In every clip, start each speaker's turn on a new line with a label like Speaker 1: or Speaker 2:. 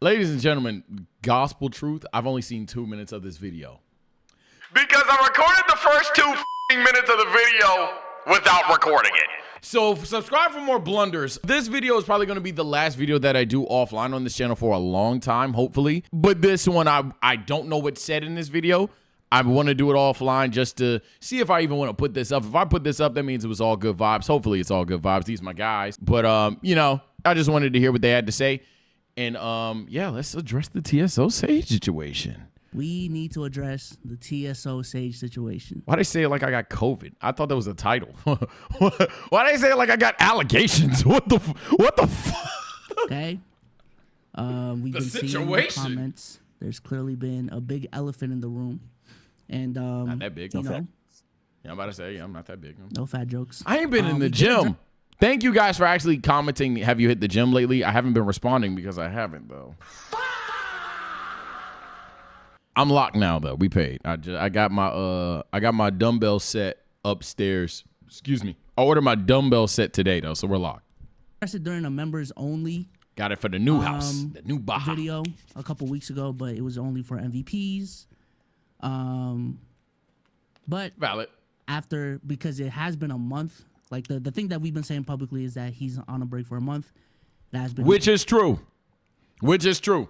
Speaker 1: Ladies and gentlemen, gospel truth, I've only seen 2 minutes of this video.
Speaker 2: Because I recorded the first 2 minutes of the video without recording it.
Speaker 1: So subscribe for more blunders. This video is probably going to be the last video that I do offline on this channel for a long time, hopefully. But this one, I don't know what's said in this video. I want to do it offline just to see if I even want to put this up. If I put this up, that means it was all good vibes. Hopefully it's all good vibes. These are my guys. But, you know, I just wanted to hear what they had to say. And, yeah, let's address the TSO Sage situation.
Speaker 3: We need to address the TSO Sage situation.
Speaker 1: Why they say it like I got COVID? I thought that was a title. Why they say it like I got allegations? What the fuck?
Speaker 3: Okay. We've been seeing the comments. There's clearly been a big elephant in the room. And,
Speaker 1: not that big.
Speaker 3: You know,
Speaker 1: yeah, I'm about to say, yeah, I'm not that big.
Speaker 3: No fat jokes.
Speaker 1: I ain't been in the gym. Thank you guys for actually commenting. Have you hit the gym lately? I haven't been responding because I haven't, though. I'm locked now, though. We paid. I got my dumbbell set upstairs. Excuse me. I ordered my dumbbell set today, though, so we're locked.
Speaker 3: I said during a members only.
Speaker 1: Got it for the new house, the new Baja.
Speaker 3: Video a couple weeks ago, but it was only for MVPs. But
Speaker 1: valid.
Speaker 3: After, because it has been a month. Like the thing that we've been saying publicly is that he's on a break for a month. That has been
Speaker 1: which is true. The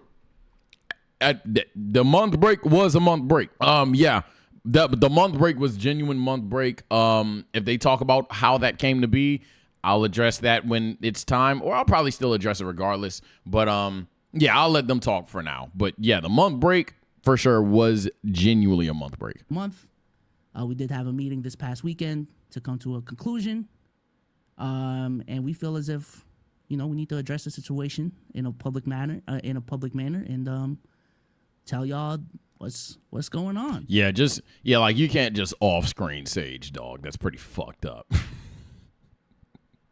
Speaker 1: month break was a month break. Yeah, the month break was genuine month break. If they talk about how that came to be, I'll address that when it's time, or I'll probably still address it regardless. But yeah, I'll let them talk for now. But yeah, the month break for sure was genuinely a month break.
Speaker 3: We did have a meeting this past weekend to come to a conclusion, and we feel as if, you know, we need to address the situation in a public manner, and tell y'all what's going on.
Speaker 1: Yeah, like you can't just off-screen Sage, dog. That's pretty fucked up.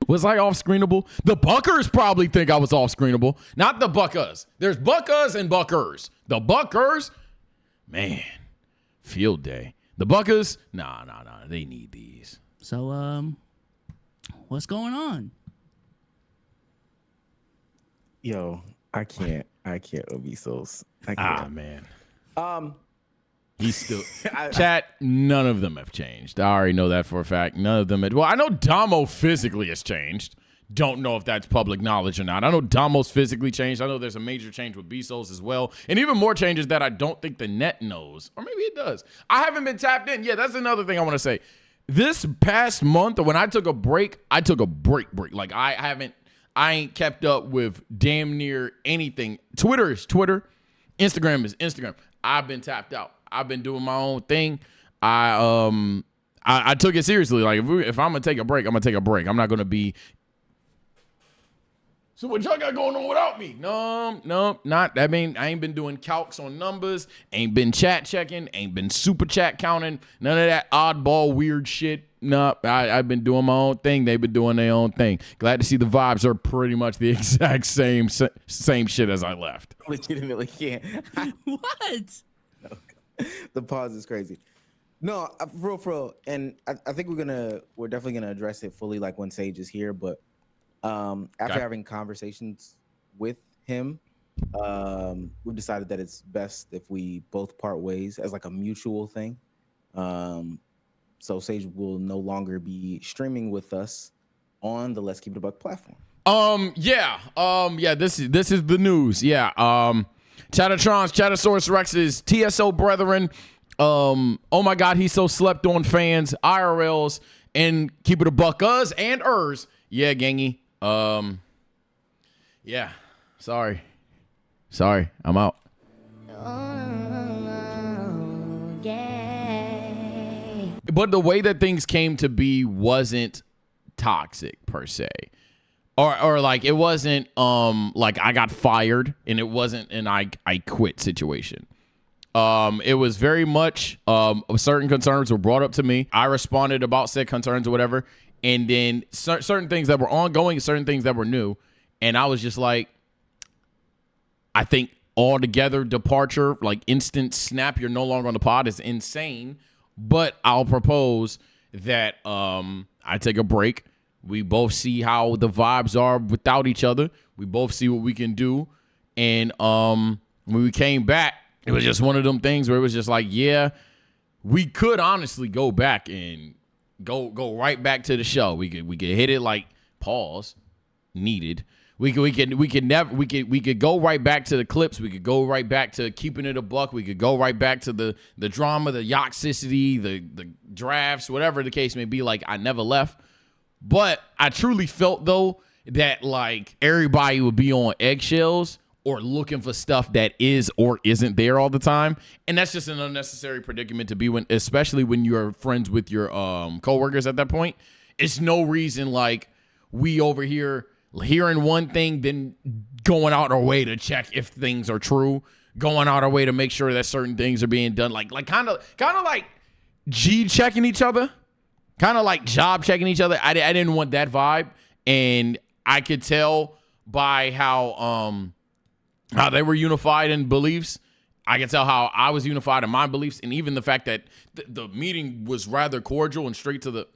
Speaker 1: Was I off-screenable? The Buckers probably think I was off-screenable. Not the Buckers. There's Buckers and Buckers. The Buckers, man, field day. The Buckers, nah, they need these.
Speaker 3: So, what's going on?
Speaker 4: Yo, I can't Obisos. I can't.
Speaker 1: Ah, man. He's still chat. None of them have changed. I already know that for a fact. None of them. Well, I know Damo physically has changed. Don't know if that's public knowledge or not. I know Damo's physically changed. I know there's a major change with Bezos as well. And even more changes that I don't think the net knows. Or maybe it does. I haven't been tapped in. Yeah, that's another thing I want to say. This past month, when I took a break, Like, I ain't kept up with damn near anything. Twitter is Twitter. Instagram is Instagram. I've been tapped out. I've been doing my own thing. I took it seriously. Like, if I'm going to take a break, I'm going to take a break. I'm not going to be... So what y'all got going on without me? No, not. I mean, I ain't been doing calcs on numbers, ain't been chat checking, ain't been super chat counting, none of that oddball weird shit. No, I've been doing my own thing. They've been doing their own thing. Glad to see the vibes are pretty much the exact same shit as I left.
Speaker 4: Legitimately can't.
Speaker 3: What?
Speaker 4: No. The pause is crazy. No, for real. And I think we're definitely gonna address it fully, like when Sage is here, but after having conversations with him, we've decided that it's best if we both part ways as like a mutual thing. So Sage will no longer be streaming with us on the Let's Keep It a Buck platform.
Speaker 1: Yeah. This is the news. Yeah. Chatatrons, Chatasaurus Rex's TSO brethren. Oh my God, he's so slept on fans, IRLs, and Keep It a Buck us and ers. Yeah, gangy. Yeah, sorry, I'm out. But the way that things came to be wasn't toxic per se, or like it wasn't like I got fired and it wasn't an I quit situation. It was very much certain concerns were brought up to me. I responded about said concerns or whatever. And then certain things that were ongoing, certain things that were new. And I was just like, I think altogether departure, like instant snap, you're no longer on the pod is insane. But I'll propose that I take a break. We both see how the vibes are without each other. We both see what we can do. And when we came back, it was just one of them things where it was just like, yeah, we could honestly go back and go right back to the show. We could hit it like pause needed. We could go right back to the clips. We could go right back to keeping it a buck. We could go right back to the drama, the toxicity, the drafts, whatever the case may be. Like, I never left. But I truly felt, though, that, like, everybody would be on eggshells or looking for stuff that is or isn't there all the time. And that's just an unnecessary predicament to be in, especially when you're friends with your coworkers at that point. It's no reason, like, we over here hearing one thing, then going out our way to check if things are true, going out our way to make sure that certain things are being done, like kind of like G checking each other, kind of like job checking each other. I didn't want that vibe, and I could tell by how they were unified in beliefs. I could tell how I was unified in my beliefs, and even the fact that the meeting was rather cordial and straight to the.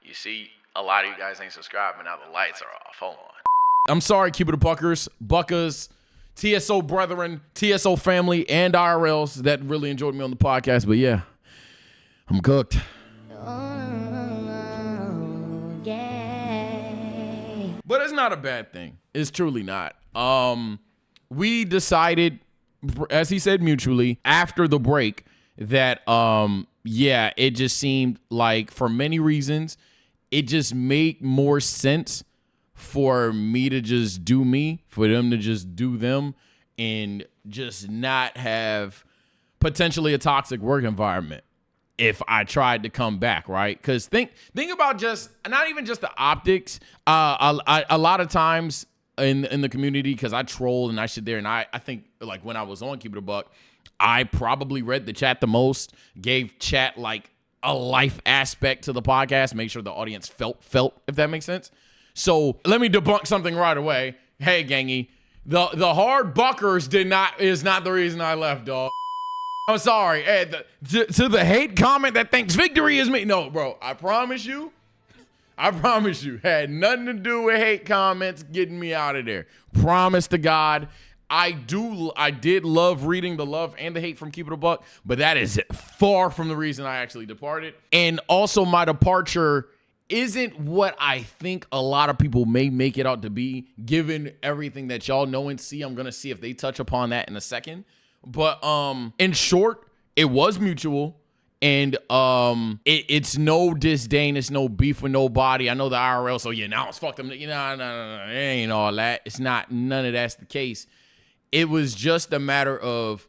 Speaker 2: You see, a lot of you guys ain't subscribing. Now the lights are off. Hold on.
Speaker 1: I'm sorry, keep it a Buckers, TSO brethren, TSO family, and IRLs that really enjoyed me on the podcast. But yeah, I'm cooked. But it's not a bad thing. It's truly not. We decided, as he said mutually, after the break that, it just seemed like for many reasons, it just made more sense for me to just do me, for them to just do them, and just not have potentially a toxic work environment if I tried to come back, right? Because think about just, not even just the optics. A lot of times in the community, because I troll and I sit there, and I think, like, when I was on Keep It a Buck, I probably read the chat the most, gave chat, like, a life aspect to the podcast, make sure the audience felt, if that makes sense. So let me debunk something right away. Hey, gangy, the hard buckers is not the reason I left, dog. I'm sorry. Hey, to the hate comment that thinks victory is me. No, bro, I promise you, had nothing to do with hate comments getting me out of there. Promise to God. I did love reading the love and the hate from Keep It a Buck, but that is far from the reason I actually departed. And also, my departure isn't what I think a lot of people may make it out to be, given everything that y'all know and see. I'm going to see if they touch upon that in a second. But in short, it was mutual. And it's no disdain, it's no beef with nobody. I know the IRL, so yeah, now it's fucked them. No, it ain't all that. It's not, none of that's the case. It was just a matter of,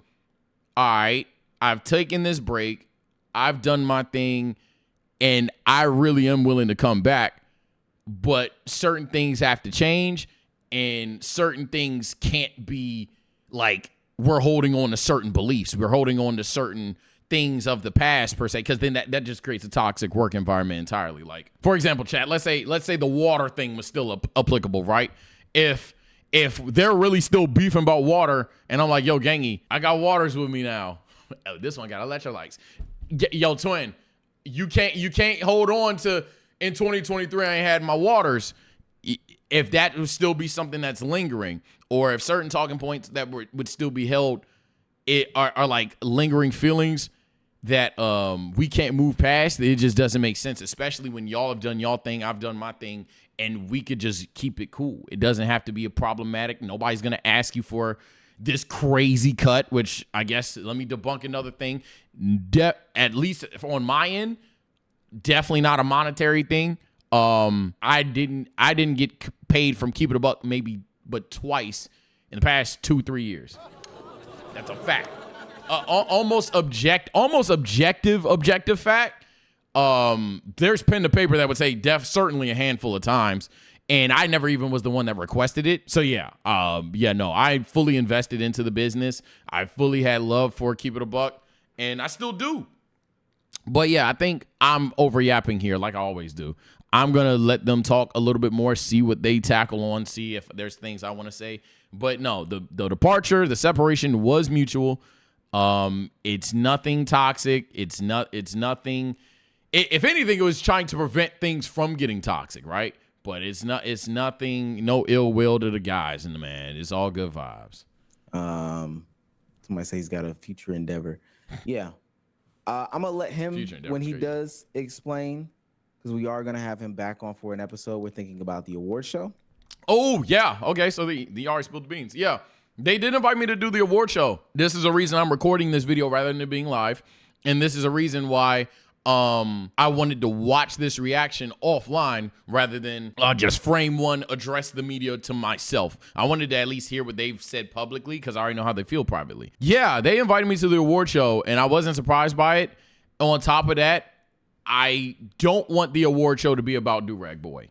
Speaker 1: all right, I've taken this break, I've done my thing, and I really am willing to come back, but certain things have to change, and certain things can't be like, we're holding on to certain beliefs, we're holding on to certain things of the past per se, because then that just creates a toxic work environment entirely. Like, for example, chat, let's say the water thing was still applicable, right? If they're really still beefing about water, and I'm like, yo, gangy, I got waters with me now. Oh, this one got electrolytes. Yo, twin, you can't hold on to, in 2023 I ain't had my waters. If that would still be something that's lingering, or if certain talking points that would still be held are like lingering feelings that we can't move past, it just doesn't make sense, especially when y'all have done y'all thing, I've done my thing, and we could just keep it cool. It doesn't have to be a problematic. Nobody's going to ask you for this crazy cut, which I guess, let me debunk another thing. At least on my end, definitely not a monetary thing. I didn't get paid from Keep It a Buck maybe but twice in the past 2-3 years. That's a fact. Almost objective fact. There's pen to paper that would say certainly a handful of times, and I never even was the one that requested it. So yeah, I fully invested into the business. I fully had love for Keep It a Buck, and I still do. But yeah, I think I'm over yapping here like I always do. I'm gonna let them talk a little bit more, see what they tackle on, see if there's things I want to say. But no, the departure, the separation was mutual. It's nothing toxic. It's nothing. If anything, it was trying to prevent things from getting toxic, right? But it's nothing, no ill will to the guys in the man. It's all good vibes.
Speaker 4: Somebody say he's got a future endeavor. Yeah. I'm gonna let him when he does explain, because we are gonna have him back on for an episode. We're thinking about the award show.
Speaker 1: Oh yeah, okay. So the already spilled the beans. Yeah, they did invite me to do the award show. This is a reason I'm recording this video rather than it being live, and this is a reason why I wanted to watch this reaction offline rather than just frame one, address the media to myself. I wanted to at least hear what they've said publicly because I already know how they feel privately. Yeah, they invited me to the award show, and I wasn't surprised by it. On top of that, I don't want the award show to be about Do-Rag Boy.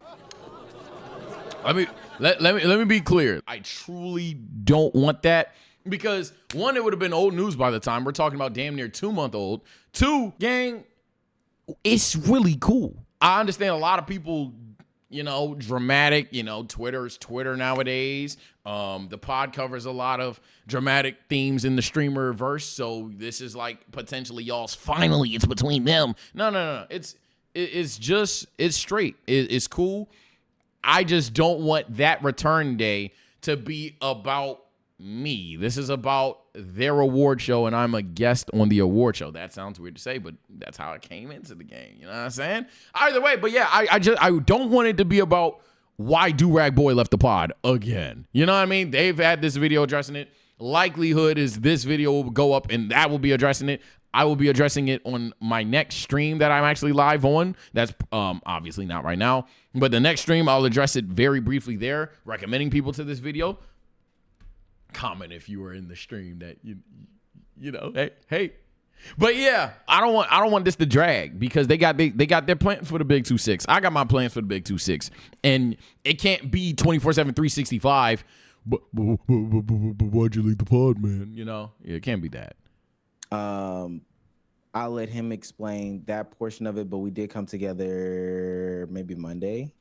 Speaker 1: Let me be clear. I truly don't want that because, one, it would have been old news by the time. We're talking about damn near 2-month-old. Two, gang, it's really cool. I understand a lot of people, dramatic, Twitter's Twitter nowadays. The pod covers a lot of dramatic themes in the streamer verse. So this is like potentially y'all's finally it's between them. No. It's straight. It's cool. I just don't want that return day to be about me. This is about their award show, and I'm a guest on the award show. That sounds weird to say, but that's how I came into the game. You know what I'm saying? Either way, but yeah, I don't want it to be about why Do-Rag Boy left the pod again. You know what I mean? They've had this video addressing it. Likelihood is this video will go up, and that will be addressing it. I will be addressing it on my next stream that I'm actually live on. That's obviously not right now, but the next stream I'll address it very briefly there, recommending people to this video. Comment if you were in the stream that hey. But yeah, I don't want this to drag because they got their plan for the Big 2-6. I got my plans for the Big 2-6, and it can't be 24/7 365. But why'd you leave the pod, man? It can't be that.
Speaker 4: I'll let him explain that portion of it, but we did come together maybe Monday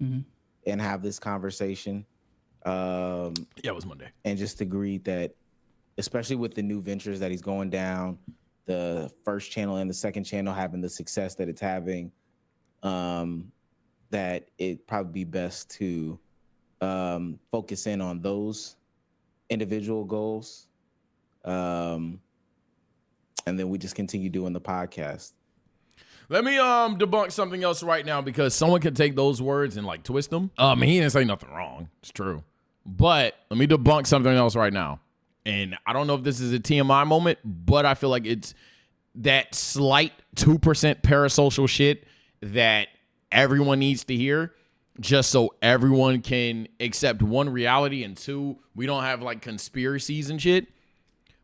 Speaker 4: and have this conversation.
Speaker 1: Yeah, it was Monday.
Speaker 4: And just agreed that, especially with the new ventures that he's going down, the first channel and the second channel having the success that it's having, that it'd probably be best to focus in on those individual goals. And then we just continue doing the podcast.
Speaker 1: Let me debunk something else right now because someone could take those words and like twist them. He didn't say nothing wrong. It's true. But let me debunk something else right now. And I don't know if this is a TMI moment, but I feel like it's that slight 2% parasocial shit that everyone needs to hear just so everyone can accept one reality and two, we don't have like conspiracies and shit.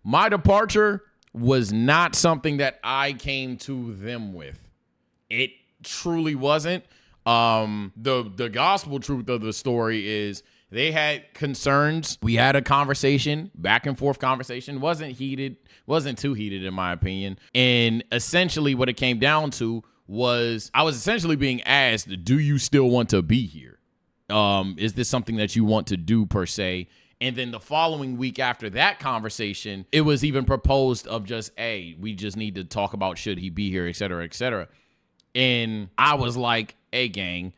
Speaker 1: My departure was not something that I came to them with. It truly wasn't. The gospel truth of the story is they had concerns. We had a conversation, back and forth conversation. Wasn't too heated in my opinion. And essentially what it came down to was I was essentially being asked, do you still want to be here? Is this something that you want to do per se? And then the following week after that conversation, it was even proposed of just, hey, we just need to talk about should he be here, et cetera, et cetera. And I was like, hey, gang,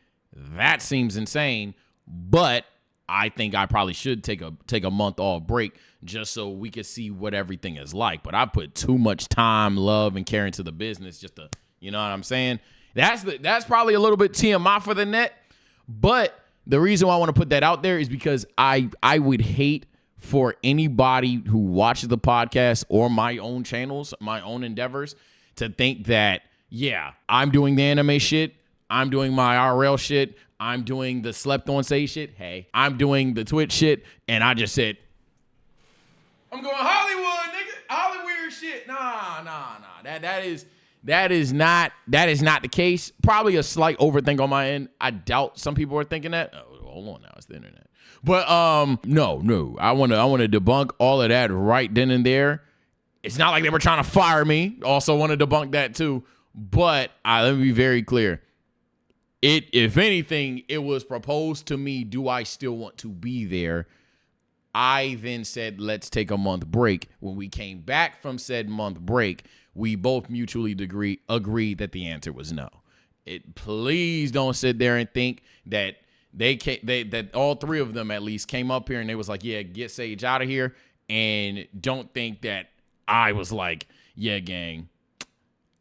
Speaker 1: that seems insane, but I think I probably should take a month off break just so we could see what everything is like. But I put too much time, love, and care into the business just to, you know what I'm saying? That's probably a little bit TMI for the net, but the reason why I want to put that out there is because I would hate for anybody who watches the podcast or my own channels, my own endeavors, to think that, yeah, I'm doing the anime shit, I'm doing my RL shit, I'm doing the slept on say shit, hey, I'm doing the Twitch shit, and I just said, I'm going Hollywood, nigga, Hollywood shit. Nah. That is not the case. Probably a slight overthink on my end. I doubt some people are thinking that. Oh, hold on now, it's the internet. But no. I want to debunk all of that right then and there. It's not like they were trying to fire me. Also want to debunk that too. But let me be very clear. If anything, it was proposed to me, do I still want to be there? I then said, let's take a month break. When we came back from said month break, we both mutually agreed that the answer was no. please don't sit there and think that that all three of them at least came up here and they was like, yeah, get Sage out of here. And don't think that I was like, yeah, gang,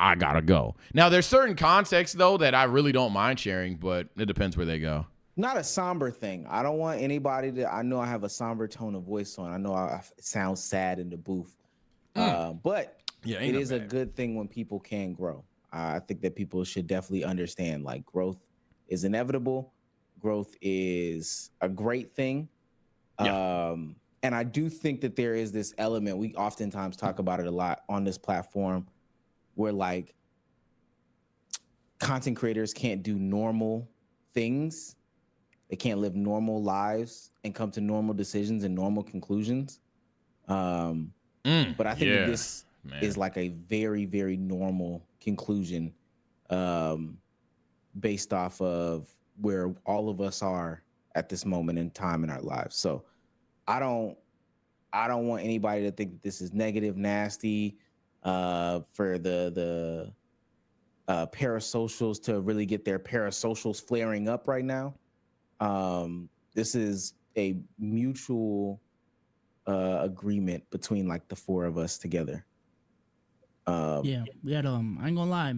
Speaker 1: I gotta go. Now, there's certain contexts, though, that I really don't mind sharing, but it depends where they go.
Speaker 4: Not a somber thing. I don't want anybody to. I know I have a somber tone of voice on. I know I sound sad in the booth, but
Speaker 1: Yeah,
Speaker 4: it is a good thing when people can grow. I think that people should definitely understand like growth is inevitable. Growth is a great thing.
Speaker 1: Yeah.
Speaker 4: And I do think that there is this element. We oftentimes talk about it a lot on this platform where like content creators can't do normal things. They can't live normal lives and come to normal decisions and normal conclusions. But I think that this is like a very, very normal conclusion based off of where all of us are at this moment in time in our lives. So I don't want anybody to think that this is negative, nasty, for the parasocials to really get their parasocials flaring up right now. This is a mutual agreement between like the four of us together.
Speaker 3: Yeah, we had I ain't gonna lie,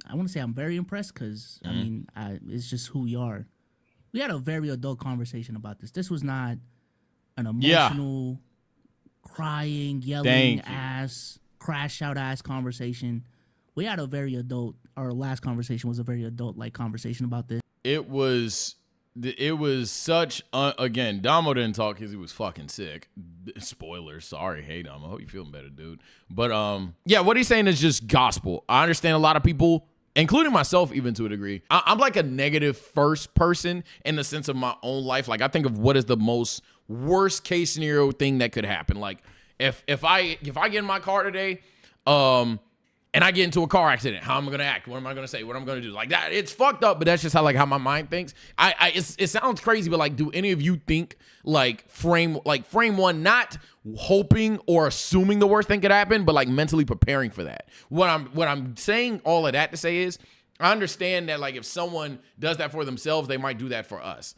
Speaker 3: I want to say I'm very impressed because I mean, it's just who we are. We had a very adult conversation about this. This was not an emotional, crying, yelling ass, crash out ass conversation. We had a very adult. Our last conversation was a very adult like conversation about this.
Speaker 1: It was such again, Damo didn't talk because he was fucking sick. Spoilers, sorry. Hey Damo, hope you feeling better, dude. But yeah, what he's saying is just gospel. I understand a lot of people, including myself even to a degree, I'm like a negative first person in the sense of my own life. Like I think of what is the most worst case scenario thing that could happen. Like if I get in my car today, and I get into a car accident, how am I gonna act? What am I gonna say? What am I gonna do? Like that, it's fucked up, but that's just how my mind thinks. It sounds crazy, but like, do any of you think like frame one, not hoping or assuming the worst thing could happen, but like mentally preparing for that? What I'm saying all of that to say is, I understand that like if someone does that for themselves, they might do that for us.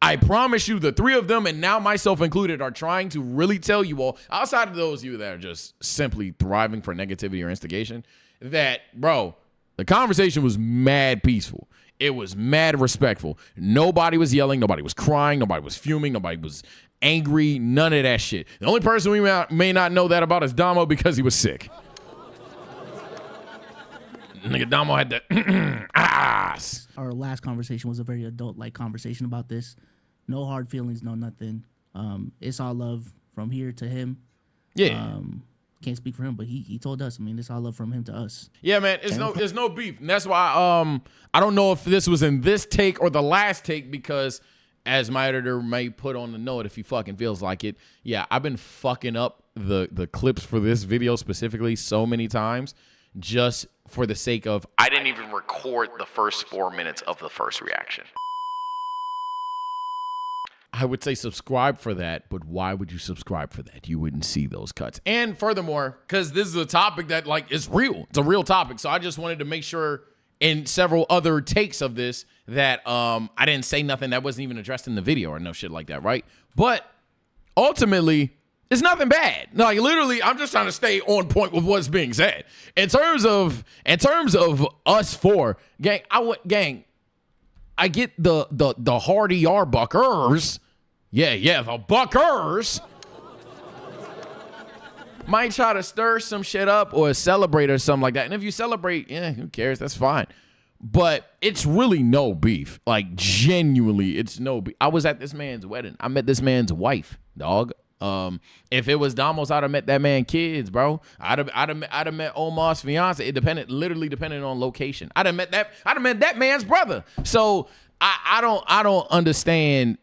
Speaker 1: I promise you, the three of them, and now myself included, are trying to really tell you all, outside of those of you that are just simply thriving for negativity or instigation, that, bro, the conversation was mad peaceful. It was mad respectful. Nobody was yelling. Nobody was crying. Nobody was fuming. Nobody was angry. None of that shit. The only person we may not know that about is Damo because he was sick. Nigga, Damo had the ass.
Speaker 3: Our last conversation was a very adult like conversation about this. No hard feelings, no nothing. It's all love from here to him.
Speaker 1: Yeah.
Speaker 3: Can't speak for him, but he told us. I mean, it's all love from him to us.
Speaker 1: Yeah, man. There's no beef. And that's why I don't know if this was in this take or the last take, because as my editor may put on the note if he fucking feels like it, yeah, I've been fucking up the clips for this video specifically so many times just for the sake of
Speaker 2: I didn't even record the first 4 minutes of the first reaction.
Speaker 1: I would say subscribe for that, but why would you subscribe for that? You wouldn't see those cuts. And furthermore, because this is a topic that like is real. It's a real topic. So I just wanted to make sure in several other takes of this that I didn't say nothing that wasn't even addressed in the video or no shit like that, right? But ultimately, it's nothing bad. Like literally, I'm just trying to stay on point with what's being said. In terms of us four, gang, I get the hardy Arbuckers. Yeah, the Buckers might try to stir some shit up or celebrate or something like that. And if you celebrate, yeah, who cares? That's fine. But it's really no beef. Like genuinely, it's no beef. I was at this man's wedding. I met this man's wife, dog. If it was Damos, I'd have met that man kids, bro. I'd have met Omar's fiance. It literally depended on location. I'd have met that man's brother. So I don't understand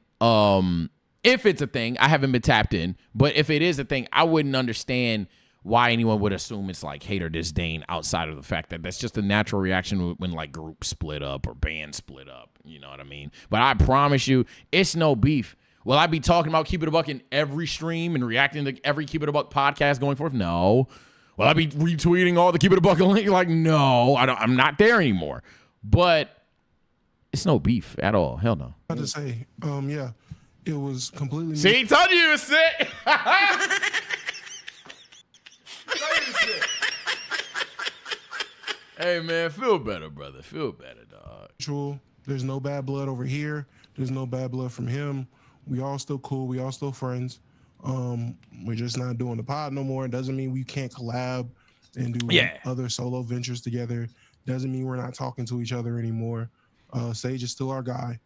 Speaker 1: if it's a thing. I haven't been tapped in, but if it is a thing, I wouldn't understand why anyone would assume it's like hate or disdain outside of the fact that that's just a natural reaction when like groups split up or bands split up. You know what I mean? But I promise you, it's no beef. Will I be talking about Keep It a Buck in every stream and reacting to every Keep It a Buck podcast going forth? No. Will I be retweeting all the Keep It a Buck link? Like, no, I'm not there anymore. but it's no beef at all. Hell no.
Speaker 5: I had to say, yeah, it was completely.
Speaker 1: See, told you was sick. Hey man, feel better, brother. Feel better, dog.
Speaker 5: mutual. There's no bad blood over here. There's no bad blood from him. We all still cool. We all still friends. We're just not doing the pod no more. It doesn't mean we can't collab and do other solo ventures together. Doesn't mean we're not talking to each other anymore. Sage is still our guy.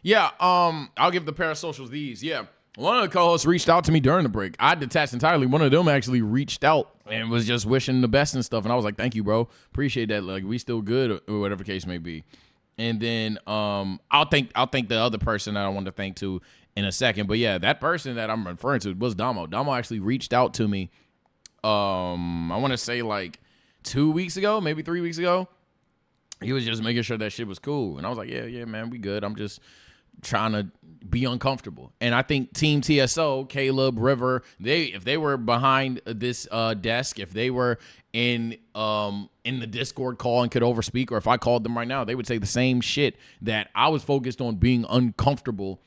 Speaker 1: Yeah, I'll give the parasocials these. Yeah. One of the co-hosts reached out to me during the break. I detached entirely. One of them actually reached out and was just wishing the best and stuff. And I was like, thank you, bro. Appreciate that. Like, we still good or whatever case may be. And then I'll thank the other person that I wanted to thank to in a second. But yeah, that person that I'm referring to was Damo. Damo actually reached out to me. I want to say like 2 weeks ago, maybe 3 weeks ago. He was just making sure that shit was cool. And I was like, yeah, man, we good. I'm just trying to be uncomfortable. And I think Team TSO, Caleb, River, if they were behind this desk, if they were in the Discord call and could overspeak, or if I called them right now, they would say the same shit, that I was focused on being uncomfortable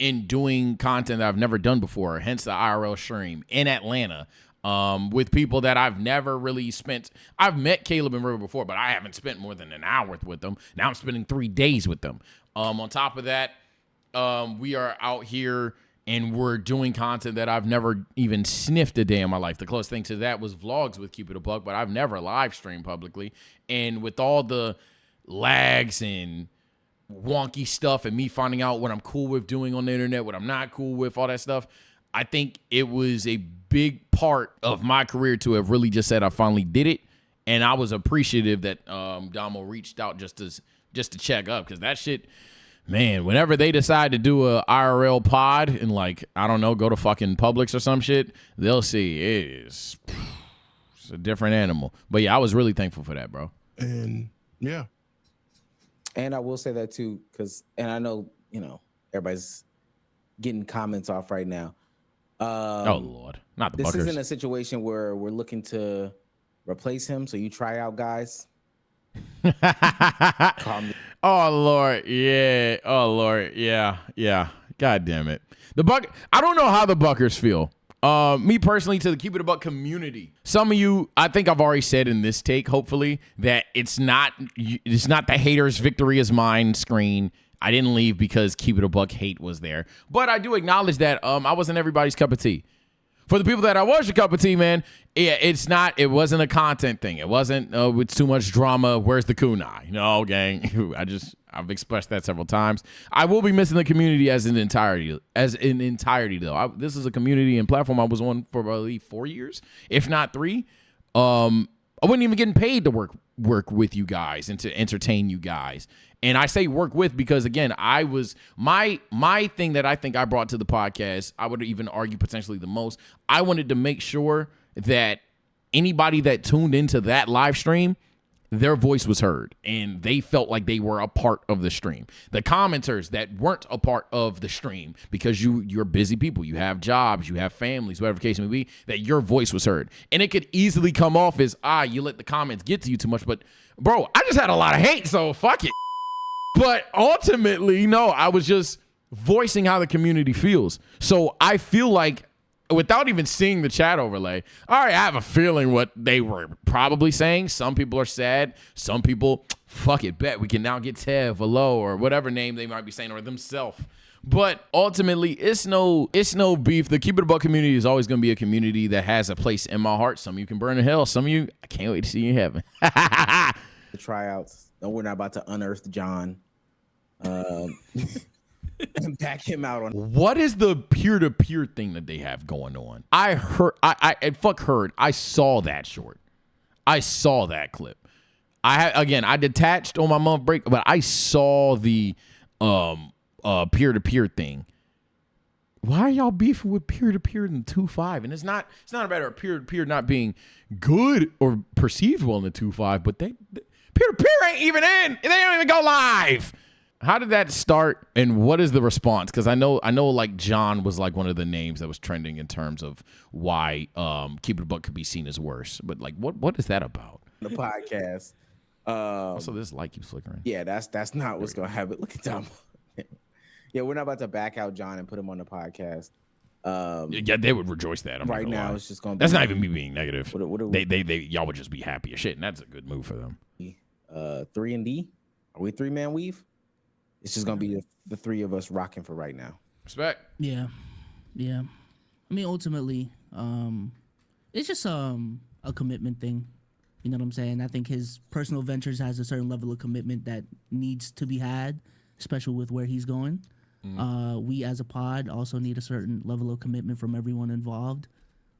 Speaker 1: in doing content that I've never done before, hence the IRL stream in Atlanta. With people that I've never really spent. I've met Caleb and River before, but I haven't spent more than an hour with them. Now I'm spending 3 days with them. On top of that, we are out here and we're doing content that I've never even sniffed a day in my life. The closest thing to that was vlogs with Keep It a Buck, but I've never live streamed publicly. And with all the lags and wonky stuff and me finding out what I'm cool with doing on the internet, what I'm not cool with, all that stuff, I think it was a big part of my career to have really just said I finally did it. And I was appreciative that Damo reached out just to check up, because that shit, man, whenever they decide to do a IRL pod and, like, I don't know, go to fucking Publix or some shit, they'll see it's a different animal. But yeah, I was really thankful for that, bro.
Speaker 5: And yeah.
Speaker 4: And I will say that too, and I know, everybody's getting comments off right now.
Speaker 1: Oh Lord, not the
Speaker 4: This
Speaker 1: Buckers.
Speaker 4: isn't a situation where we're looking to replace him. So you try out, guys.
Speaker 1: Oh Lord, yeah. Oh Lord, yeah. God damn it. I don't know how the Buckers feel. Me personally, to the Keep It a Buck community. Some of you, I think I've already said in this take, hopefully, that it's not the haters' victory is mine screen. I didn't leave because Keep It a Buck hate was there. But I do acknowledge that I wasn't everybody's cup of tea. For the people that I was your cup of tea, man, it wasn't a content thing. It wasn't with too much drama. Where's the kunai? No, gang. I've expressed that several times. I will be missing the community as an entirety though. This is a community and platform I was on for probably 4 years, if not 3. I wasn't even getting paid to work with you guys and to entertain you guys. And I say work with because, again, I was my thing that I think I brought to the podcast, I would even argue potentially the most, I wanted to make sure that anybody that tuned into that live stream, their voice was heard and they felt like they were a part of the stream. The commenters that weren't a part of the stream, because you're busy people, you have jobs, you have families, whatever the case may be, that your voice was heard. And it could easily come off as, you let the comments get to you too much. But bro, I just had a lot of hate, so fuck it. But ultimately, no, I was just voicing how the community feels. So I feel like, without even seeing the chat overlay, all right, I have a feeling what they were probably saying. Some people are sad. Some people, fuck it, bet we can now get Tev, Hello, or whatever name they might be saying, or themselves. But ultimately, it's no beef. The Keep It a Buck community is always going to be a community that has a place in my heart. Some of you can burn in hell. Some of you, I can't wait to see you in heaven.
Speaker 4: The tryouts. No, we're not about to unearth John. And back him out on.
Speaker 1: What is the peer-to-peer thing that they have going on? I saw that short. I saw that clip. I detached on my month break, but I saw the peer-to-peer thing. Why are y'all beefing with peer-to-peer in 2.5? And it's not a matter of peer-to-peer not being good or perceived well in the 2.5, but peer-to-peer ain't even in. They don't even go live. How did that start, and what is the response? Because I know, like John was like one of the names that was trending in terms of why Keep It a Buck could be seen as worse. But like, what is that about?
Speaker 4: The podcast.
Speaker 1: Also, this light keeps flickering.
Speaker 4: Yeah, that's not what's gonna happen. Look at Tom. Yeah, we're not about to back out John and put him on the podcast.
Speaker 1: Yeah, they would rejoice that. I'm
Speaker 4: right
Speaker 1: not gonna
Speaker 4: now,
Speaker 1: lie.
Speaker 4: it's just gonna.
Speaker 1: That's
Speaker 4: be,
Speaker 1: not even me being negative.
Speaker 4: What are we?
Speaker 1: Y'all would just be happy as shit, and that's a good move for them.
Speaker 4: 3-D. Are we 3-man weave? It's just gonna be the three of us rocking for right now.
Speaker 1: Respect.
Speaker 3: Yeah. I mean, ultimately, it's just a commitment thing. You know what I'm saying? I think his personal ventures has a certain level of commitment that needs to be had, especially with where he's going. We as a pod also need a certain level of commitment from everyone involved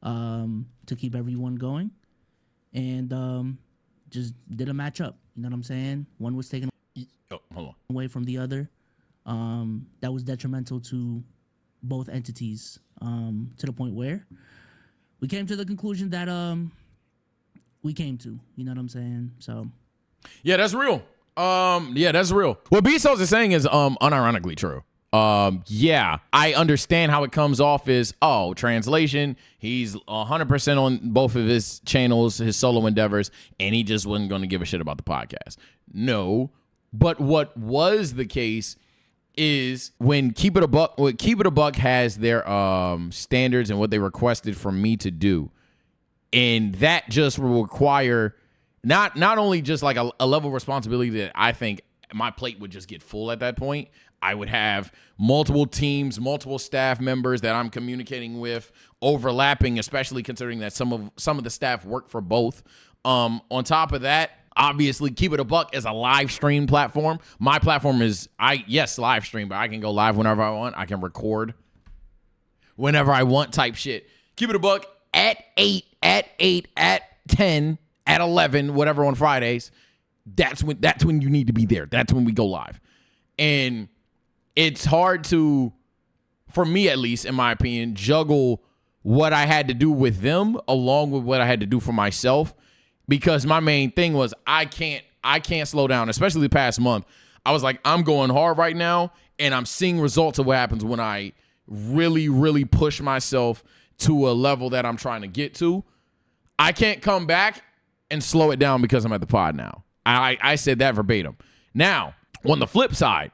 Speaker 3: to keep everyone going. And just did a matchup. You know what I'm saying? One was taken away from the other. That was detrimental to both entities to the point where we came to the conclusion that we came to. You know what I'm saying? So
Speaker 1: yeah, that's real. Yeah, that's real. What Bezos is saying is unironically true. Yeah, I understand how it comes off as, translation, he's 100% on both of his channels, his solo endeavors, and he just wasn't going to give a shit about the podcast. No, but what was the case is when Keep It a Buck has their standards and what they requested from me to do, and that just will require not only just like a level of responsibility that I think my plate would just get full at that point. I would have multiple teams, multiple staff members that I'm communicating with, overlapping, especially considering that some of the staff work for both. On top of that, obviously, Keep It a Buck is a live stream platform. My platform is live stream, but I can go live whenever I want. I can record whenever I want type shit. Keep It a Buck at 8, at 10, at 11, whatever on Fridays. That's when you need to be there. That's when we go live. And it's hard to, for me at least, in my opinion, juggle what I had to do with them along with what I had to do for myself, because my main thing was I can't slow down, especially the past month. I was like, I'm going hard right now, and I'm seeing results of what happens when I really, really push myself to a level that I'm trying to get to. I can't come back and slow it down because I'm at the pod now. I said that verbatim. Now, on the flip side,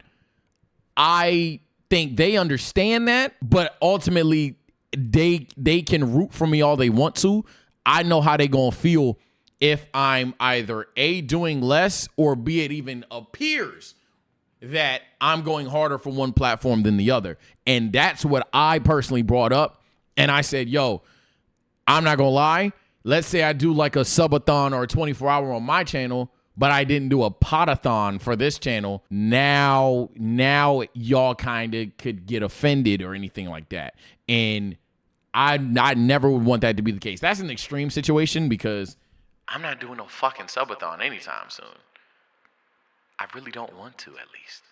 Speaker 1: I think they understand that, but ultimately they can root for me all they want to. I know how they gonna feel if I'm either A, doing less, or B, it even appears that I'm going harder for one platform than the other. And that's what I personally brought up. And I said, yo, I'm not gonna lie. Let's say I do like a subathon or a 24-hour on my channel, but I didn't do a podathon for this channel. Now y'all kind of could get offended or anything like that. And I never would want that to be the case. That's an extreme situation because I'm not doing no fucking subathon anytime soon. I really don't want to, at least.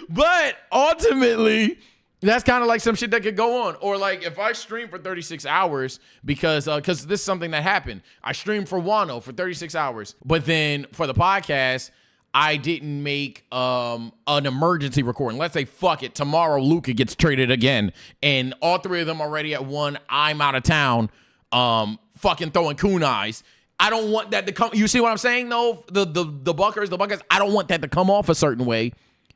Speaker 1: But ultimately, that's kind of like some shit that could go on. Or like if I stream for 36 hours because this is something that happened. I streamed for Wano for 36 hours. But then for the podcast, I didn't make an emergency recording. Let's say, fuck it, tomorrow Luka gets traded again. And all three of them already at one. I'm out of town fucking throwing kunais. I don't want that to come. You see what I'm saying, though? The Buckers, I don't want that to come off a certain way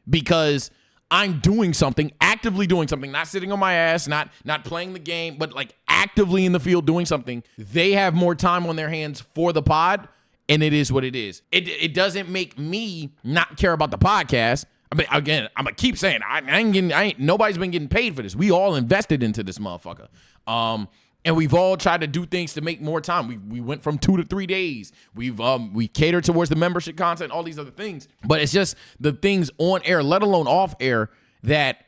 Speaker 1: because I'm doing something, actively doing something, not sitting on my ass, not playing the game, but like actively in the field doing something. They have more time on their hands for the pod, and it is what it is. It doesn't make me not care about the podcast. I mean, again, I'm gonna keep saying nobody's been getting paid for this. We all invested into this motherfucker. And we've all tried to do things to make more time. We went from 2 to 3 days. We catered towards the membership content, all these other things. But it's just the things on air, let alone off air, that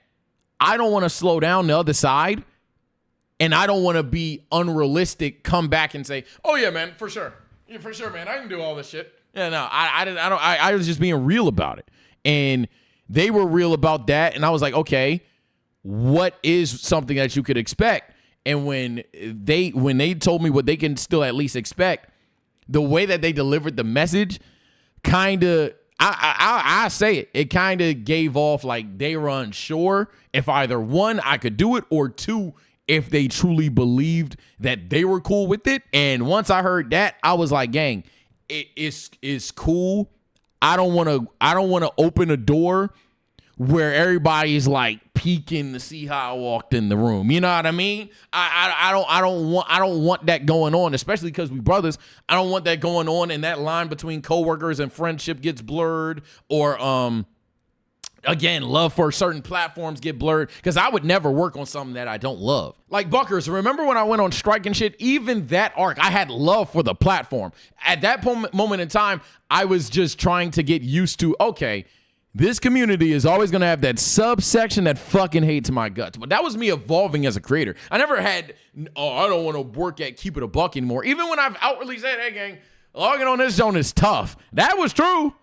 Speaker 1: I don't want to slow down the other side, and I don't want to be unrealistic. Come back and say, "Oh yeah, man, for sure, man, I can do all this shit." Yeah, no, I was just being real about it, and they were real about that, and I was like, okay, what is something that you could expect? And when they told me what they can still at least expect, the way that they delivered the message kind of, I say it kind of gave off like they were unsure if either one, I could do it, or two, if they truly believed that they were cool with it. And once I heard that, I was like, gang, it is cool. I don't want to open a door where everybody's like peeking to see how I walked in the room. You know what I mean? I don't want that going on, especially because we brothers. I don't want that going on, and that line between coworkers and friendship gets blurred, or again, love for certain platforms get blurred, because I would never work on something that I don't love. Like Buckers, remember when I went on strike and shit? Even that arc, I had love for the platform. At that moment in time, I was just trying to get used to, okay, this community is always going to have that subsection that fucking hates my guts. But that was me evolving as a creator. I never had, I don't want to work at Keep It a Buck anymore. Even when I've outwardly said, hey, gang, logging on this zone is tough. That was true.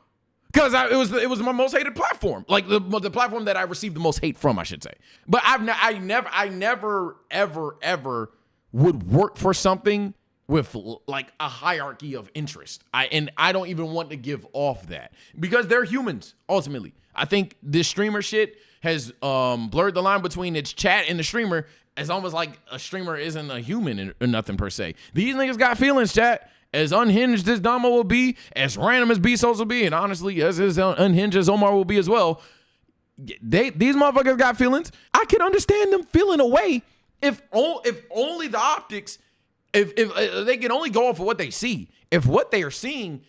Speaker 1: Because it was my most hated platform, like the platform that I received the most hate from, I should say. But I never ever would work for something with like a hierarchy of interest. I don't even want to give off that, because they're humans ultimately. I think this streamer shit has blurred the line between its chat and the streamer. It's almost like a streamer isn't a human or nothing per se. These niggas got feelings, chat. As unhinged as Damo will be, as random as B-Souls will be, and honestly, as unhinged as Omar will be as well, these motherfuckers got feelings. I can understand them feeling a way if only the optics, if they can only go off of what they see. If what they are seeing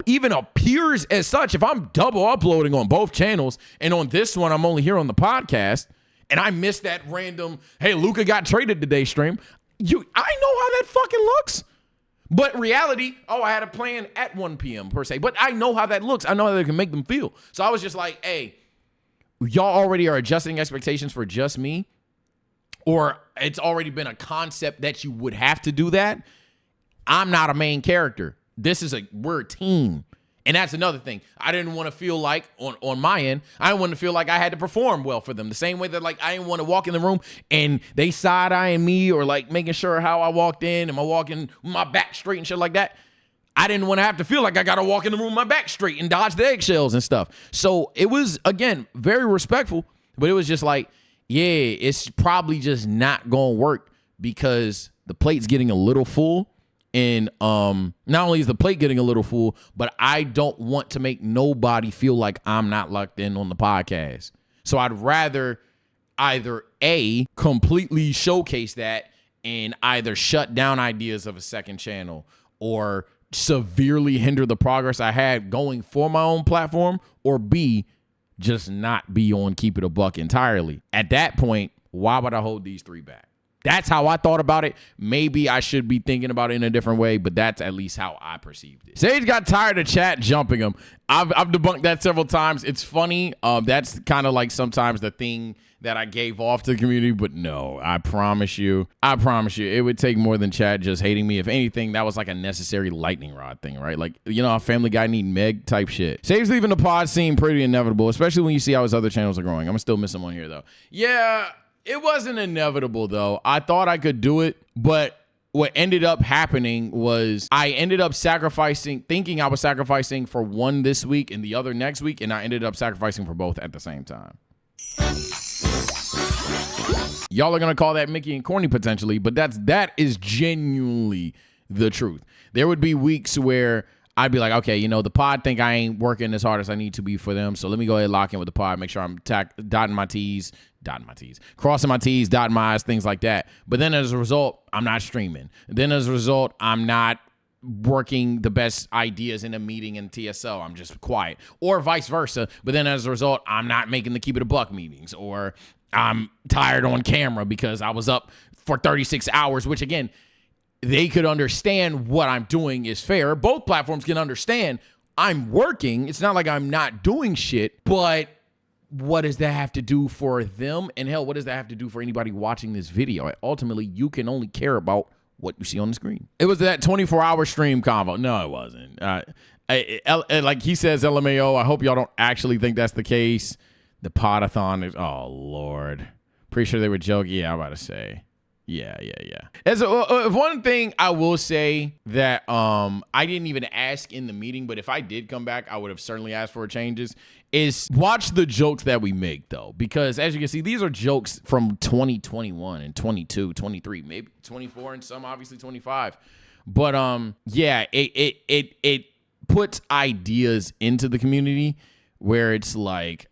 Speaker 1: even appears as such, if I'm double uploading on both channels, and on this one I'm only here on the podcast, and I missed that random, hey, Luka got traded today stream, I know how that fucking looks. But reality, I had a plan at 1 p.m. per se. But I know how that looks. I know how that can make them feel. So I was just like, hey, y'all already are adjusting expectations for just me, or it's already been a concept that you would have to do that. I'm not a main character. We're a team. And that's another thing. I didn't want to feel like, on my end, I didn't want to feel like I had to perform well for them. The same way that, like, I didn't want to walk in the room and they side-eyeing me, or, like, making sure how I walked in. Am I walking with my back straight and shit like that? I didn't want to have to feel like I got to walk in the room with my back straight and dodge the eggshells and stuff. So it was, again, very respectful. But it was just like, yeah, it's probably just not going to work, because the plate's getting a little full. And not only is the plate getting a little full, but I don't want to make nobody feel like I'm not locked in on the podcast. So I'd rather either A, completely showcase that and either shut down ideas of a second channel, or severely hinder the progress I had going for my own platform, or B, just not be on Keep It a Buck entirely. At that point, why would I hold these three back? That's how I thought about it. Maybe I should be thinking about it in a different way, but that's at least how I perceived it. Sage got tired of chat jumping him. I've debunked that several times. It's funny. That's kind of like sometimes the thing that I gave off to the community, but no, I promise you, it would take more than chat just hating me. If anything, that was like a necessary lightning rod thing, right? Like, you know, a Family Guy need Meg type shit. Sage's leaving the pod seemed pretty inevitable, especially when you see how his other channels are growing. I'm still missing one here, though. Yeah. It wasn't inevitable, though. I thought I could do it, but what ended up happening was I ended up thinking I was sacrificing for one this week and the other next week, and I ended up sacrificing for both at the same time. Y'all are going to call that Mickey and corny potentially, but that is genuinely the truth. There would be weeks where I'd be like, okay, you know, the pod think I ain't working as hard as I need to be for them, so let me go ahead and lock in with the pod, make sure I'm crossing my T's, dotting my I's, things like that. But then as a result, I'm not streaming. Then as a result, I'm not working the best ideas in a meeting in TSL. I'm just quiet. Or vice versa. But then as a result, I'm not making the Keep It a Buck meetings. Or I'm tired on camera because I was up for 36 hours, which again, they could understand what I'm doing is fair. Both platforms can understand I'm working. It's not like I'm not doing shit, but what does that have to do for them? And hell, what does that have to do for anybody watching this video? Ultimately, you can only care about what you see on the screen. It was that 24-hour stream convo. No, it wasn't. Like he says, LMAO, I hope y'all don't actually think that's the case. The podathon is, oh, Lord. Pretty sure they were joking. Yeah, I'm about to say. Yeah. As one thing I will say that I didn't even ask in the meeting, but if I did come back, I would have certainly asked for changes, is watch the jokes that we make, though. Because as you can see, these are jokes from 2021 and 22, 23, maybe 24, and some obviously 25. But yeah, it puts ideas into the community where it's like,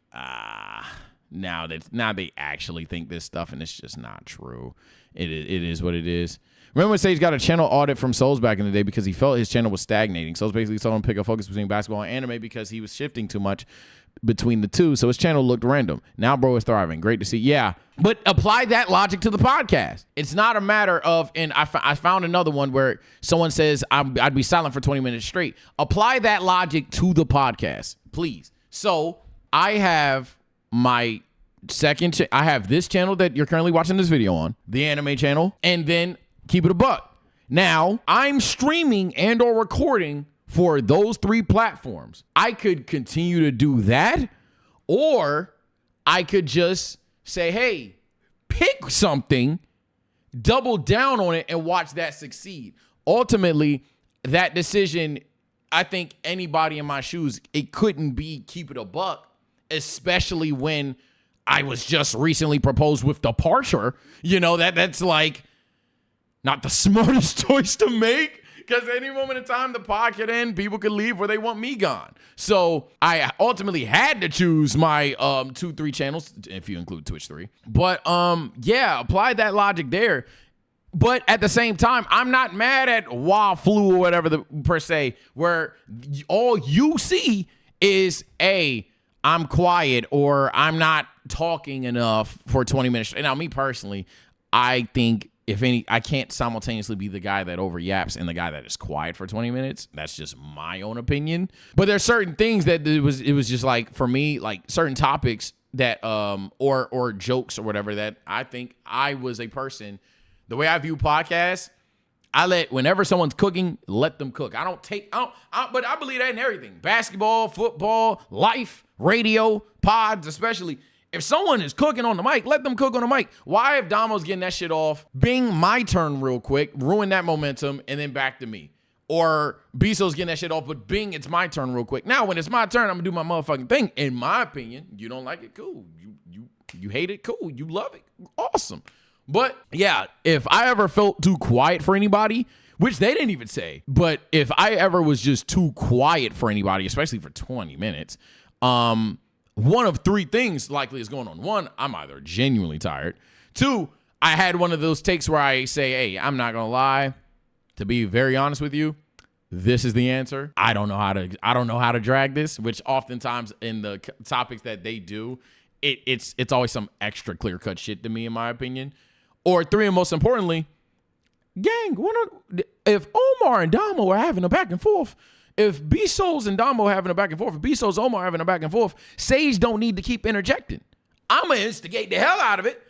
Speaker 1: now they actually think this stuff, and it's just not true. It is what it is. Remember when Sage got a channel audit from Souls back in the day because he felt his channel was stagnating? Souls basically told him to pick a focus between basketball and anime because he was shifting too much between the two, so his channel looked random. Now bro is thriving. Great to see. Yeah, but apply that logic to the podcast. It's not a matter of, and I found another one where someone says I'd be silent for 20 minutes straight. Apply that logic to the podcast, please. So I have my I have this channel that you're currently watching this video on, the anime channel, and then keep it a buck. Now I'm streaming and or recording for those 3 platforms. I could continue to do that, or I could just say, hey, pick something, double down on it, and watch that succeed. Ultimately, that decision, I think anybody in my shoes, it couldn't be keep it a buck, especially when I was just recently proposed with departure. You know, that's like not the smartest choice to make, because at any moment in time, the pod could end, people could leave, where they want me gone. So I ultimately had to choose my 2-3 channels, if you include Twitch 3. But yeah, apply that logic there. But at the same time, I'm not mad at Waflu or whatever per se, where all you see is, I'm quiet, or I'm not talking enough for 20 minutes. And now, me personally, I think I can't simultaneously be the guy that over yaps and the guy that is quiet for 20 minutes. That's just my own opinion. But there's certain things that it was just like, for me, like certain topics that or jokes or whatever, that I think I was a person. The way I view podcasts, whenever someone's cooking, let them cook. But I believe that in everything. Basketball, football, life, radio, pods, especially. If someone is cooking on the mic, let them cook on the mic. Why, if Damo's getting that shit off, bing my turn real quick, ruin that momentum, and then back to me? Or Biso's getting that shit off, but bing, it's my turn real quick. Now, when it's my turn, I'm gonna do my motherfucking thing. In my opinion, you don't like it, cool. You hate it, cool. You love it, awesome. But yeah, if I ever felt too quiet for anybody, which they didn't even say, but if I ever was just too quiet for anybody, especially for 20 minutes, one of 3 things likely is going on. 1, I'm either genuinely tired. 2, I had one of those takes where I say, hey, I'm not gonna lie. To be very honest with you, this is the answer. I don't know how to drag this, which oftentimes in the topics that they do, it's always some extra clear-cut shit to me, in my opinion. Or 3, and most importantly, gang, if Omar and Damo are having a back and forth, if B-Souls and Damo having a back and forth, if B-Souls Omar having a back and forth, Sage don't need to keep interjecting. I'm going to instigate the hell out of it.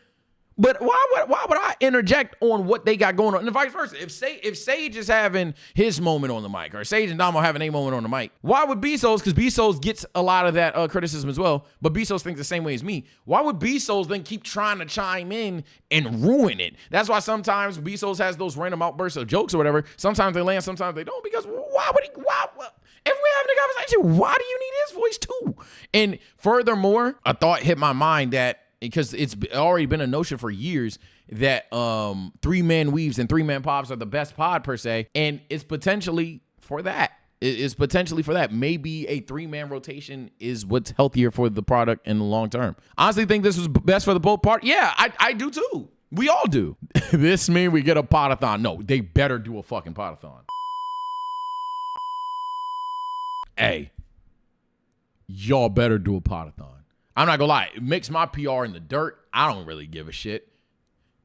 Speaker 1: But why would I interject on what they got going on? And vice versa. If Sage is having his moment on the mic, or Sage and Damo having a moment on the mic, why would B-Souls, because B-Souls gets a lot of that criticism as well, but B-Souls thinks the same way as me, why would B-Souls then keep trying to chime in and ruin it? That's why sometimes B-Souls has those random outbursts of jokes or whatever. Sometimes they land, sometimes they don't, because why would he, if we're having a conversation, why do you need his voice too? And furthermore, a thought hit my mind that, because it's already been a notion for years that 3-man weaves and 3-man pops are the best pod per se, and it's potentially for that. It's potentially for that. Maybe a 3-man rotation is what's healthier for the product in the long term. Honestly, think this was best for the both part. Yeah, I do too. We all do. This mean we get a podathon? No, they better do a fucking podathon. Hey, y'all better do a podathon. I'm not gonna lie, it makes my PR in the dirt. I don't really give a shit.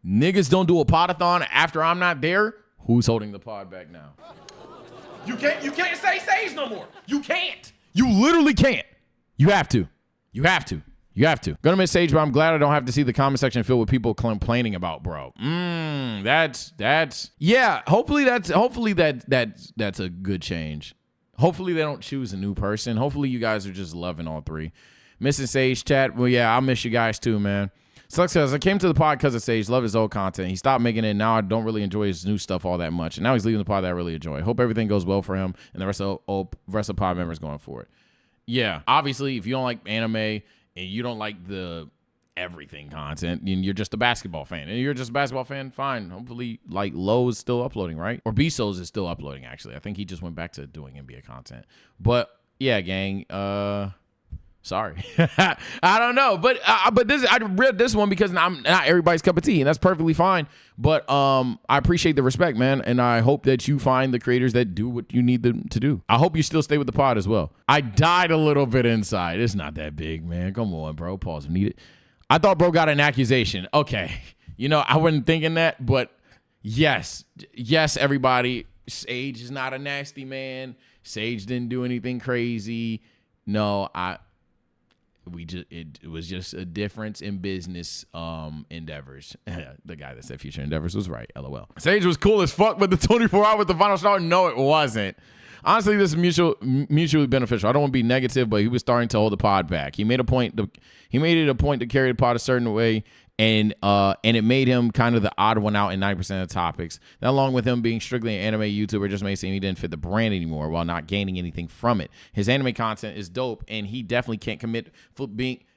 Speaker 1: Niggas don't do a podathon after I'm not there. Who's holding the pod back now? You can't say Sage no more. You can't. You literally can't. You have to. Gonna miss Sage, but I'm glad I don't have to see the comment section filled with people complaining about bro. That's yeah. Hopefully that's a good change. Hopefully they don't choose a new person. Hopefully you guys are just loving all 3. Missing Sage chat. Well, yeah, I'll miss you guys too, man. Sucks says, I came to the pod because of Sage. Love his old content. He stopped making it. Now I don't really enjoy his new stuff all that much. And now he's leaving the pod that I really enjoy. Hope everything goes well for him and the rest of pod members going forward. Yeah, obviously, if you don't like anime and you don't like the everything content. And you're just a basketball fan. And you're just a basketball fan, fine. Hopefully, like, Lowe is still uploading, right? Or B-Souls is still uploading, actually. I think he just went back to doing NBA content. But, yeah, gang, sorry. I don't know. But this, I read this one because I'm not everybody's cup of tea, and that's perfectly fine. But I appreciate the respect, man, and I hope that you find the creators that do what you need them to do. I hope you still stay with the pod as well. I died a little bit inside. It's not that big, man. Come on, bro. Pause if needed. I thought bro got an accusation. Okay. You know, I wasn't thinking that, but yes, everybody. Sage is not a nasty man. Sage didn't do anything crazy. No, it was just a difference in business endeavors. The guy that said future endeavors was right. LOL. Sage was cool as fuck, but the 24 hour with the final star, no, it wasn't. Honestly, this is mutually beneficial. I don't want to be negative, but he was starting to hold the pod back. He made it a point to carry the pod a certain way, and it made him kind of the odd one out in 90% of the topics. That, along with him being strictly an anime YouTuber, just made it seem he didn't fit the brand anymore while not gaining anything from it. His anime content is dope, and he definitely can't commit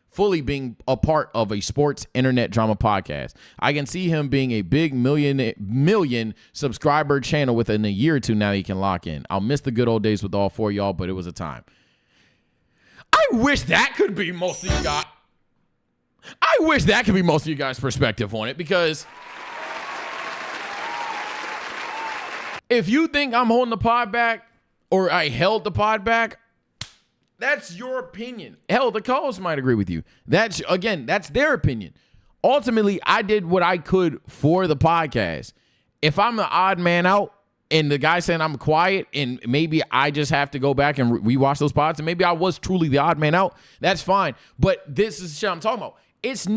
Speaker 1: fully being a part of a sports internet drama podcast. I can see him being a big million subscriber channel within a year or two now he can lock in. I'll miss the good old days with all four of y'all, but it was a time. I wish that could be most of you guys. I wish that could be most of you guys' perspective on it, because if you think I'm holding the pod back or I held the pod back, that's your opinion. Hell, the co-host might agree with you. That's their opinion. Ultimately, I did what I could for the podcast. If I'm the odd man out and the guy saying I'm quiet and maybe I just have to go back and rewatch those pods and maybe I was truly the odd man out, that's fine. But this is shit I'm talking about. It's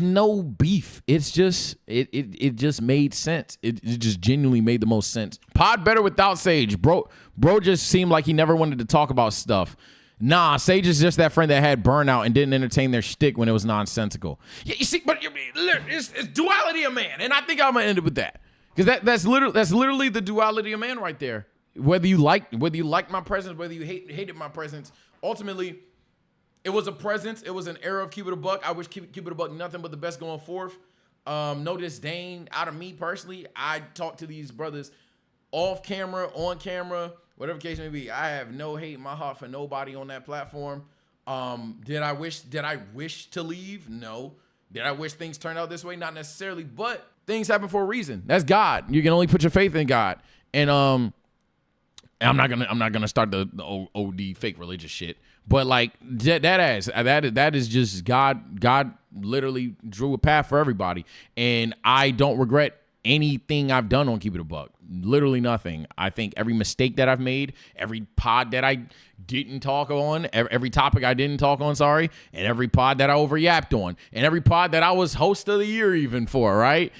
Speaker 1: no beef. It's just, it just made sense. It just genuinely made the most sense. Pod better without Sage. Bro just seemed like he never wanted to talk about stuff. Nah, Sage is just that friend that had burnout and didn't entertain their shtick when it was nonsensical. Yeah, you see, but it's duality of man, and I think I'm gonna end it with that, because that's literally the duality of man right there. Whether you liked my presence, whether you hated my presence, ultimately, it was a presence. It was an era of Keep It a Buck. I wish Keep It a Buck nothing but the best going forth. No disdain out of me personally. I talk to these brothers off camera, on camera, whatever case may be. I have no hate in my heart for nobody on that platform. Did I wish to leave? No. Did I wish things turned out this way? Not necessarily, but things happen for a reason. That's God. You can only put your faith in God. And I'm not gonna start the OD fake religious shit. But like that is just God. God literally drew a path for everybody, and I don't regret anything I've done on Keep It a Buck. Literally nothing. I think every mistake that I've made, every pod that I didn't talk on, every topic I didn't talk on, sorry, and every pod that I overyapped on, and every pod that I was host of the year even for, right?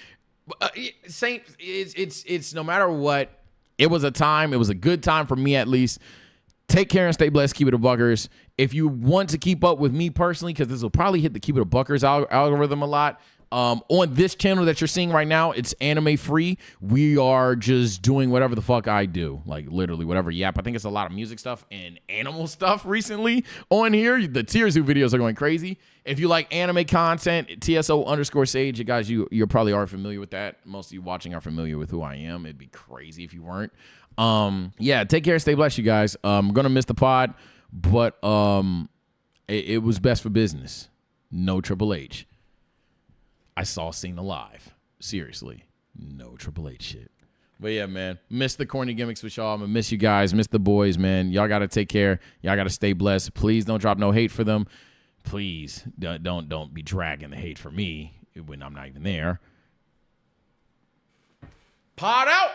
Speaker 1: It's no matter what. It was a time. It was a good time for me, at least. Take care and stay blessed. Keep It a Buckers. If you want to keep up with me personally, because this will probably hit the Keep It a Buckers algorithm a lot, on this channel that you're seeing right now, it's anime free. We are just doing whatever the fuck I do, like literally whatever yap. I think it's a lot of music stuff and animal stuff recently on here. The Tears Who videos are going crazy. If you like anime content, TSO_Sage, you guys, you're probably already familiar with that. Most of you watching are familiar with who I am. It'd be crazy if you weren't. Yeah, take care, stay blessed, you guys. I'm gonna miss the pod, but it was best for business. No Triple H. I saw Cena live. Seriously, no Triple H shit. But yeah, man, miss the corny gimmicks with y'all. I'm gonna miss you guys, miss the boys, man. Y'all gotta take care. Y'all gotta stay blessed. Please don't drop no hate for them. Please don't be dragging the hate for me when I'm not even there. Pod out.